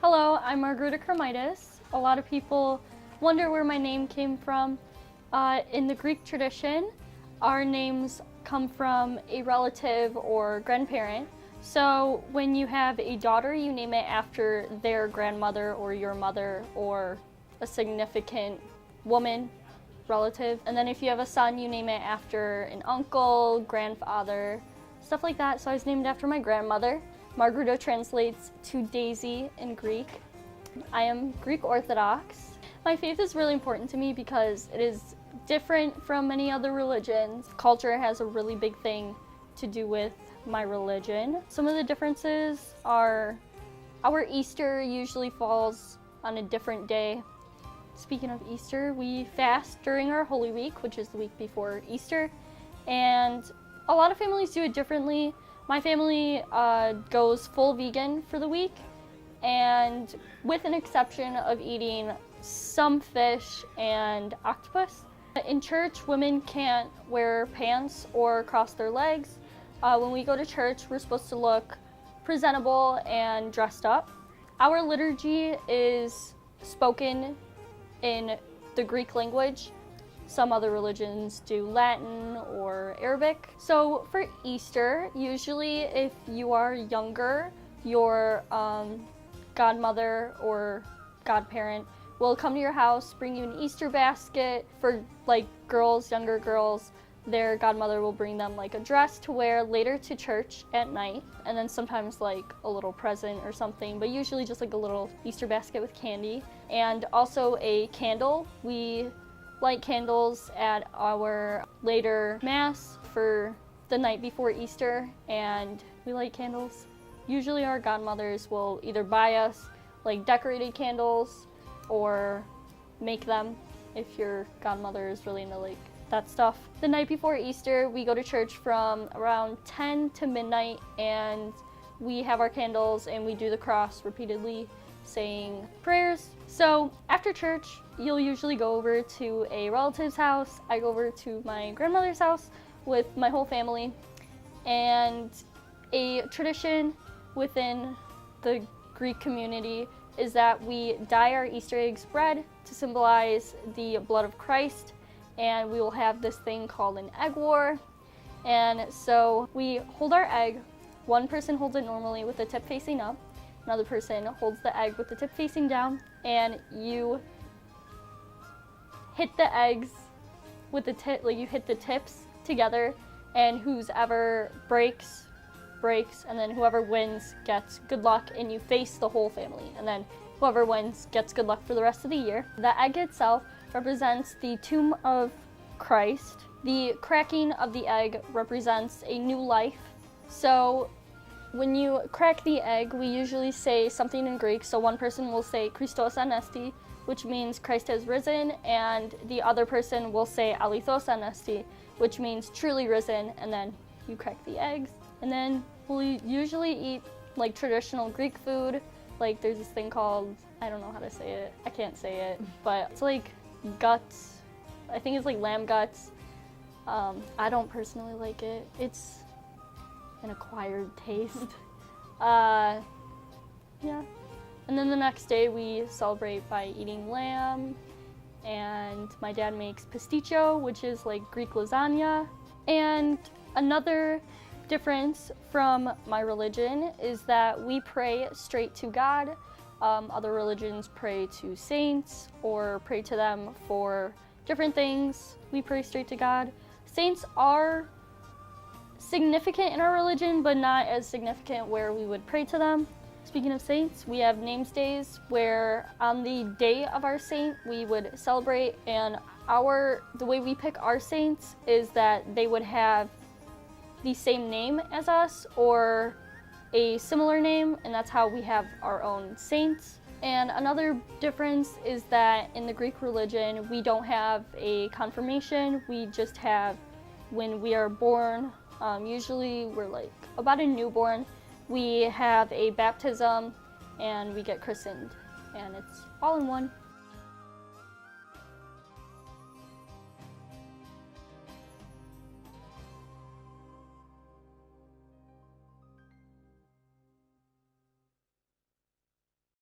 Hello, I'm Margarita. A lot of people wonder where my name came from. In the Greek tradition, our names come from a relative or grandparent. So when you have a daughter, you name it after their grandmother or your mother or a significant woman, relative. And then if you have a son, you name it after an uncle, grandfather, stuff like that. So I was named after my grandmother. Margarita translates to Daisy in Greek. I am Greek Orthodox. My faith is really important to me because it is different from many other religions. Culture has a really big thing to do with my religion. Some of the differences are our Easter usually falls on a different day. Speaking of Easter, we fast during our Holy Week, which is the week before Easter, and a lot of families do it differently. My family goes full vegan for the week, and with an exception of eating some fish and octopus. In church, women can't wear pants or cross their legs. When we go to church, we're supposed to look presentable and dressed up. Our liturgy is spoken in the Greek language. Some other religions do Latin or Arabic. So for Easter, usually if you are younger, your godmother or godparent will come to your house, bring you an Easter basket. For like girls, younger girls, their godmother will bring them like a dress to wear later to church at night, and then sometimes like a little present or something, but usually just like a little Easter basket with candy and also a candle. We light candles at our later mass for the night before Easter, and we light candles. Usually our godmothers will either buy us like decorated candles or make them if your godmother is really into like that stuff. The night before Easter, we go to church from around 10 to midnight, and we have our candles and we do the cross repeatedly, saying prayers. So after church, you'll usually go over to a relative's house. I go over to my grandmother's house with my whole family. And a tradition within the Greek community is that we dye our Easter eggs red to symbolize the blood of Christ, and we will have this thing called an egg war. And so we hold our egg. One person holds it normally with the tip facing up. Another person holds the egg with the tip facing down, and you hit the eggs with the tip, like you hit the tips together, and whoever breaks, and then whoever wins gets good luck, and you face the whole family, and then whoever wins gets good luck for the rest of the year. The egg itself represents the tomb of Christ. The cracking of the egg represents a new life. So when you crack the egg, we usually say something in Greek. So one person will say Christos anesti, which means Christ has risen, and the other person will say alithos anesti, which means truly risen, and then you crack the eggs. And then we'll usually eat like traditional Greek food. Like there's this thing called, I don't know how to say it, I can't say it, but it's like guts. I think it's like lamb guts. I don't personally like it. It's an acquired taste. Yeah. And then the next day we celebrate by eating lamb, and my dad makes pasticcio, which is like Greek lasagna. And another difference from my religion is that we pray straight to God. Other religions pray to saints or pray to them for different things. We pray straight to God. Saints are significant in our religion, but not as significant where we would pray to them. Speaking of saints, we have names days where on the day of our saint we would celebrate, and the way we pick our saints is that they would have the same name as us or a similar name, and that's how we have our own saints. And another difference is that in the Greek religion, we don't have a confirmation. We just have when we are born. Usually we're like about a newborn. We have a baptism and we get christened, and it's all in one.